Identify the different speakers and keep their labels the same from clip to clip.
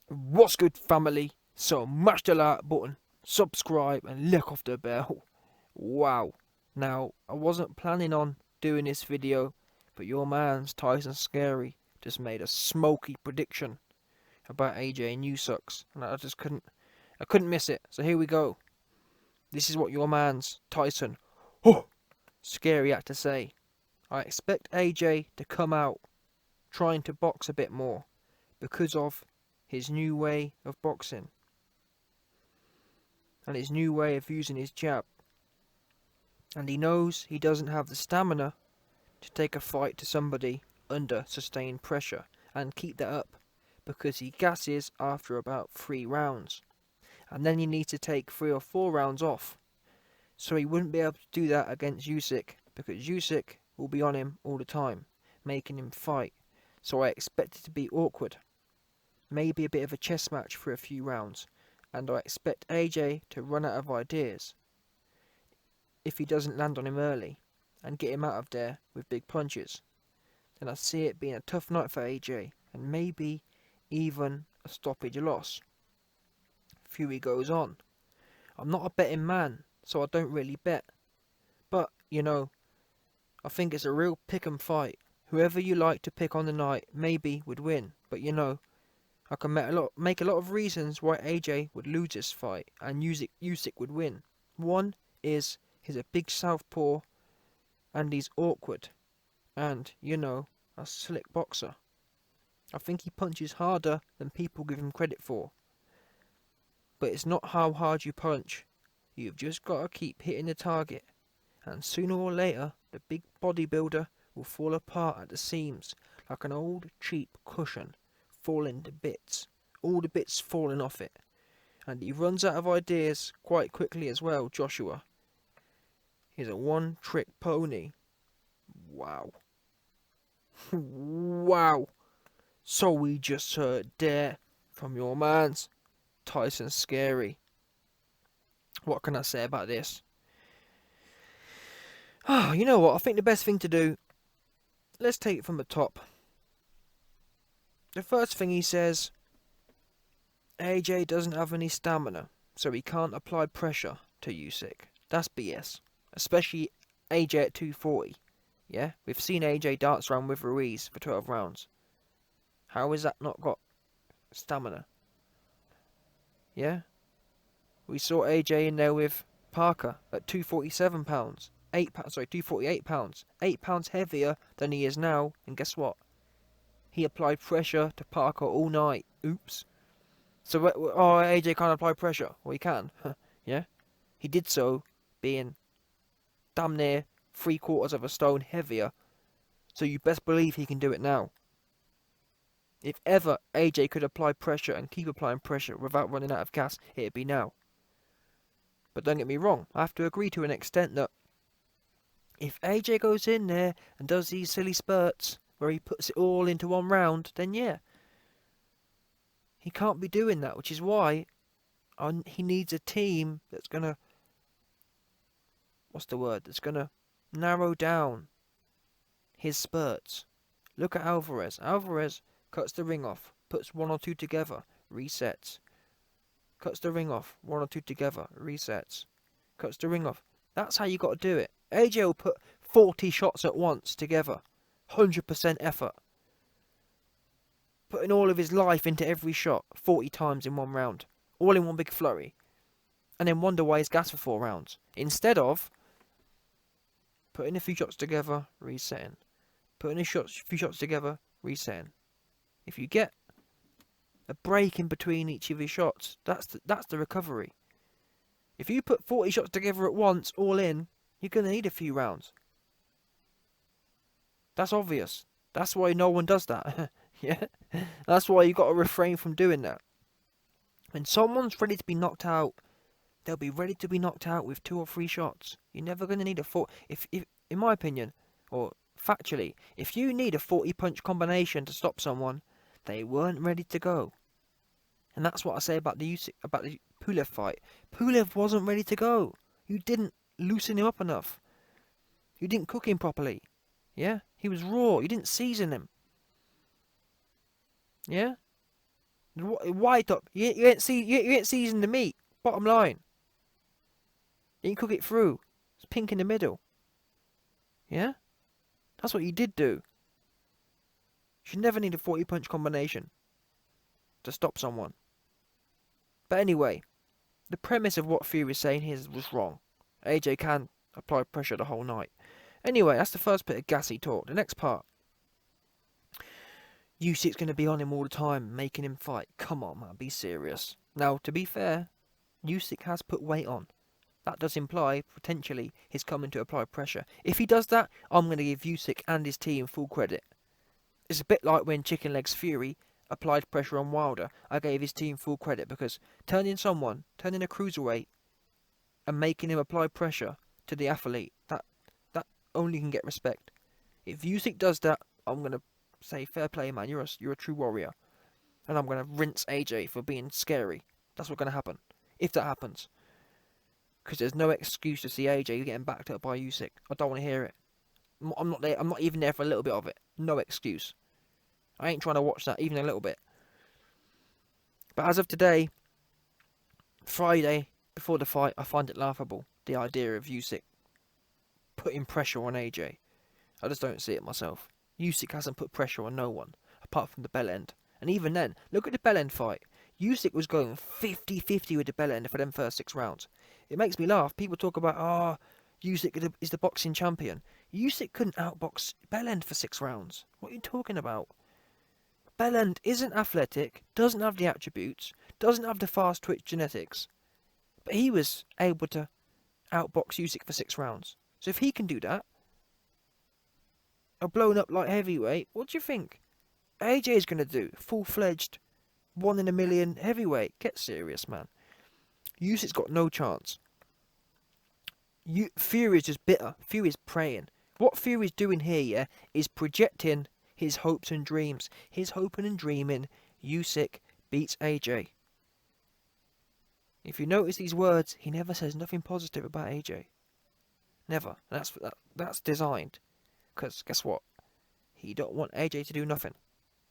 Speaker 1: What's good, family? So mash the like button, subscribe, and lick off the bell. Wow. Now, I wasn't planning on doing this video, but your man's Tyson Scary just made a smoky prediction about AJ and Usyk, and I couldn't miss it. So here we go. This is what your man's Tyson Scary had to say. I expect AJ to come out trying to box a bit more because of his new way of boxing and his new way of using his jab. And he knows he doesn't have the stamina to take a fight to somebody under sustained pressure and keep that up, because he gasses after about 3 rounds. And then he needs to take 3 or 4 rounds off. So he wouldn't be able to do that against Usyk, because Usyk will be on him all the time, making him fight. So I expect it to be awkward. Maybe a bit of a chess match for a few rounds. And I expect AJ to run out of ideas if he doesn't land on him early and get him out of there with big punches. Then I see it being a tough night for AJ, and maybe even a stoppage loss. Fury goes on. I'm not a betting man, so I don't really bet. But, I think it's a real pick 'em fight. Whoever you like to pick on the night maybe would win. But I can make a lot of reasons why AJ would lose this fight and Usyk would win. One is he's a big southpaw and he's awkward. And, a slick boxer. I think he punches harder than people give him credit for. But it's not how hard you punch. You've just got to keep hitting the target. And sooner or later, the big bodybuilder will fall apart at the seams like an old cheap cushion, falling to bits. All the bits falling off it. And he runs out of ideas quite quickly as well, Joshua. He's a one-trick pony. Wow. Wow. So we just heard there from your man's Tyson Scary. What can I say about this? Oh, you know what? I think the best thing to do, let's take it from the top. The first thing he says, AJ doesn't have any stamina, so he can't apply pressure to Usyk. That's BS. Especially AJ at 240. Yeah? We've seen AJ dance around with Ruiz for 12 rounds. How has that not got stamina? Yeah? We saw AJ in there with Parker at 247 pounds. 248 pounds. 8 pounds heavier than he is now, and guess what? He applied pressure to Parker all night. Oops. So, AJ can't apply pressure. Well, he can. Yeah? He did so, being damn near 3/4 of a stone heavier. So you best believe he can do it now. If ever AJ could apply pressure and keep applying pressure without running out of gas, it'd be now. But don't get me wrong, I have to agree to an extent that if AJ goes in there and does these silly spurts where he puts it all into one round, then yeah. He can't be doing that, which is why he needs a team that's going to... That's going to narrow down his spurts. Look at Alvarez. Alvarez cuts the ring off, puts 1 or 2 together, resets. Cuts the ring off, 1 or 2 together, resets. Cuts the ring off. That's how you got to do it. AJ will put 40 shots at once together. 100% effort. Putting all of his life into every shot 40 times in one round. All in one big flurry. And then wonder why he's gassed for 4 rounds. Instead of putting a few shots together, resetting. Putting a few shots together, resetting. If you get a break in between each of his shots, that's the recovery. If you put 40 shots together at once, all in, you're going to need a few rounds. That's obvious. That's why no one does that. Yeah? That's why you've got to refrain from doing that. When someone's ready to be knocked out, they'll be ready to be knocked out with 2 or 3 shots. You're never going to need a 4... If, in my opinion, or factually, if you need a 40-punch combination to stop someone, they weren't ready to go. And that's what I say about the Pulev fight. Pulev wasn't ready to go. You didn't loosen him up enough. You didn't cook him properly. Yeah? He was raw. You didn't season him. Yeah? Why top? You ain't season the meat. Bottom line, you ain't cook it through. It's pink in the middle. Yeah, that's what you did do. You should never need a 40-punch combination to stop someone. But anyway, the premise of what Fury is saying here was wrong. AJ can apply pressure the whole night. Anyway, that's the first bit of gassy talk. The next part. Usyk's going to be on him all the time, making him fight. Come on, man, be serious. Now, to be fair, Usyk has put weight on. That does imply, potentially, he's coming to apply pressure. If he does that, I'm going to give Usyk and his team full credit. It's a bit like when Chicken Legs Fury applied pressure on Wilder. I gave his team full credit because turning a cruiserweight and making him apply pressure to the athlete, that only can get respect. If Usyk does that, I'm going to say, fair play, man, you're a true warrior. And I'm going to rinse AJ for being scary. That's what's going to happen. If that happens. Because there's no excuse to see AJ getting backed up by Usyk. I don't want to hear it. I'm not there. I'm not even there for a little bit of it. No excuse. I ain't trying to watch that even a little bit. But as of today, Friday, before the fight, I find it laughable. The idea of Usyk putting pressure on AJ. I just don't see it myself. Usyk hasn't put pressure on no one, apart from the bell end. And even then, look at the bell end fight. Usyk was going 50-50 with the bell end for them first 6 rounds. It makes me laugh. People talk about, Usyk is the boxing champion. Usyk couldn't outbox Bellend for 6 rounds. What are you talking about? Bellend isn't athletic, doesn't have the attributes, doesn't have the fast twitch genetics. But he was able to outbox Usyk for 6 rounds. So if he can do that, a blown up light heavyweight, what do you think AJ is going to do? Full-fledged, 1 in a million heavyweight. Get serious, man. Usyk's got no chance. Fury is just bitter. Fury is praying. What Fury's doing here, yeah, is projecting his hopes and dreams. His hoping and dreaming Usyk beats AJ. If you notice these words, he never says nothing positive about AJ. Never. That's designed. Because guess what? He don't want AJ to do nothing.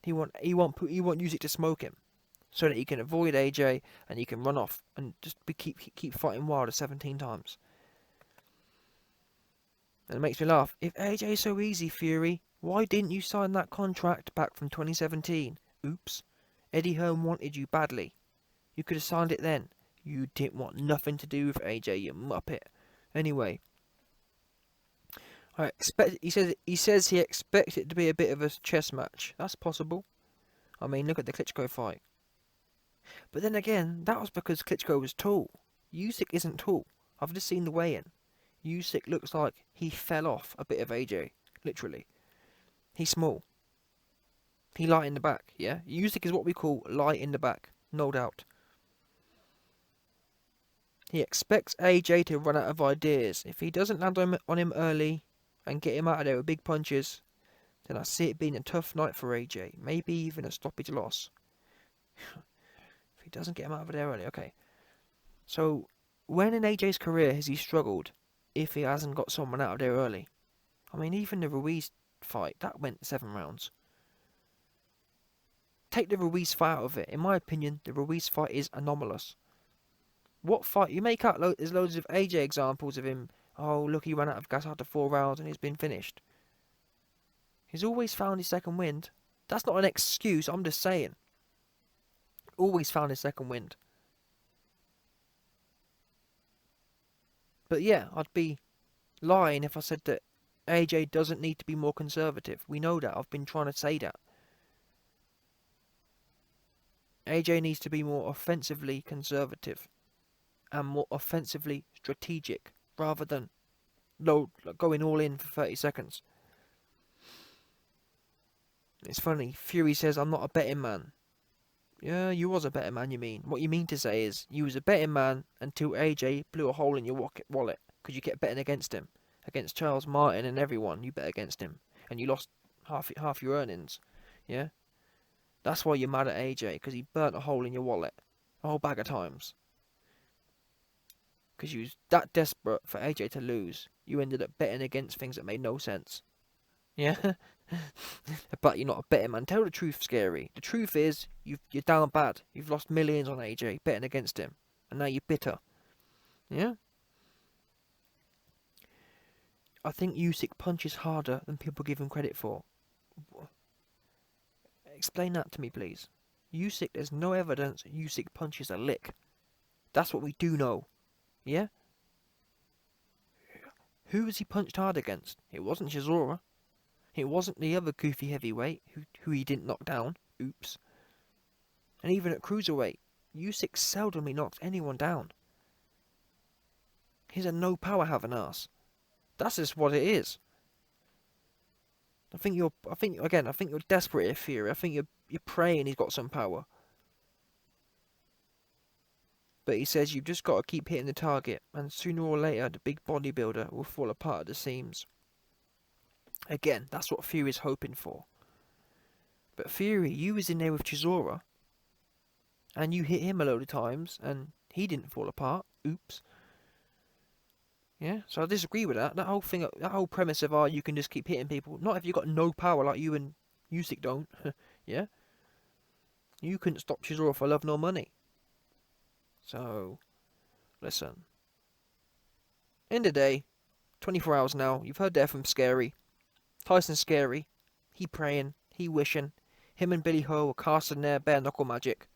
Speaker 1: He want Usyk to smoke him, so that he can avoid AJ and he can run off and just keep fighting Wilder 17 times. And it makes me laugh. If AJ's so easy, Fury, why didn't you sign that contract back from 2017? Oops. Eddie Hearn wanted you badly. You could have signed it then. You didn't want nothing to do with AJ, you muppet. Anyway, he says he expects it to be a bit of a chess match. That's possible. I mean, look at the Klitschko fight. But then again, that was because Klitschko was tall. Usyk isn't tall. I've just seen the weigh-in. Usyk looks like he fell off a bit of AJ. Literally. He's small. He light in the back, yeah? Usyk is what we call light in the back. No doubt. He expects AJ to run out of ideas. If he doesn't land on him early and get him out of there with big punches, then I see it being a tough night for AJ. Maybe even a stoppage loss. If he doesn't get him out of there early, okay. So, when in AJ's career has he struggled if he hasn't got someone out of there early? I mean, even the Ruiz fight, that went 7 rounds. Take the Ruiz fight out of it. In my opinion, the Ruiz fight is anomalous. What fight? You make out there's loads of AJ examples of him. Oh, look, he ran out of gas after 4 rounds and he's been finished. He's always found his second wind. That's not an excuse, I'm just saying. Always found his second wind. But yeah, I'd be lying if I said that AJ doesn't need to be more conservative. We know that. I've been trying to say that. AJ needs to be more offensively conservative and more offensively strategic rather than going all in for 30 seconds. It's funny. Fury says, I'm not a betting man. Yeah, you was a betting man, you mean. What you mean to say is, you was a betting man until AJ blew a hole in your wallet because you kept betting against him. Against Charles Martin and everyone, you bet against him. And you lost half your earnings. Yeah? That's why you're mad at AJ, because he burnt a hole in your wallet. A whole bag of times. Because you was that desperate for AJ to lose, you ended up betting against things that made no sense. Yeah? But you're not a betting man. Tell the truth, Scary. The truth is, you're down bad. You've lost millions on AJ betting against him, and now you're bitter. Yeah. I think Usyk punches harder than people give him credit for. Explain that to me, please. Usyk, there's no evidence Usyk punches a lick. That's what we do know. Yeah? Who was he punched hard against? It wasn't Chisora. It wasn't the other goofy heavyweight who he didn't knock down. Oops. And even at cruiserweight, Usyk seldomly knocks anyone down. He's a no power having ass. That's just what it is. I think you're desperate here, Fury. I think you're praying he's got some power. But he says you've just got to keep hitting the target, and sooner or later the big bodybuilder will fall apart at the seams. Again, that's what Fury's hoping for. But Fury, you was in there with Chisora, and you hit him a load of times, and he didn't fall apart. Oops. Yeah, so I disagree with that. That whole premise of, you can just keep hitting people. Not if you've got no power like you and Usyk don't. Yeah? You couldn't stop Chisora for love nor money. So, listen. End of the day, 24 hours now. You've heard that from Scary. Tyson's Scary. He praying. He wishing. Him and Billy Ho are casting their bare knuckle magic.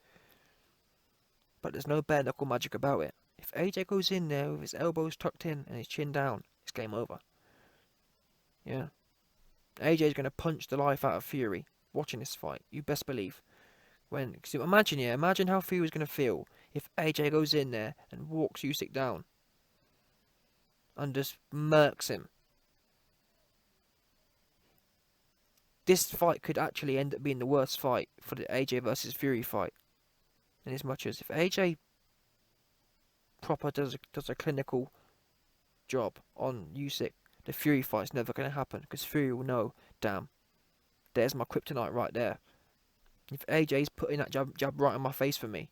Speaker 1: But there's no bare knuckle magic about it. If AJ goes in there with his elbows tucked in and his chin down, it's game over. Yeah. AJ's going to punch the life out of Fury watching this fight. You best believe. Imagine how Fury's going to feel if AJ goes in there and walks Usyk down and just murks him. This fight could actually end up being the worst fight for the AJ versus Fury fight. In as much as if AJ proper does a clinical job on Usyk, the Fury fight's never going to happen, because Fury will know, damn, there's my kryptonite right there. If AJ's putting that jab right in my face for me,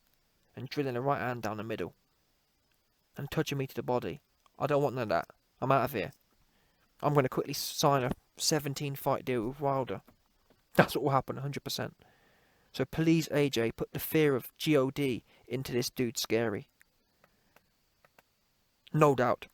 Speaker 1: and drilling a right hand down the middle, and touching me to the body, I don't want none of that. I'm out of here. I'm going to quickly sign a 17-fight deal with Wilder. That's what will happen, 100%. So please, AJ, put the fear of God into this dude, Scary. No doubt.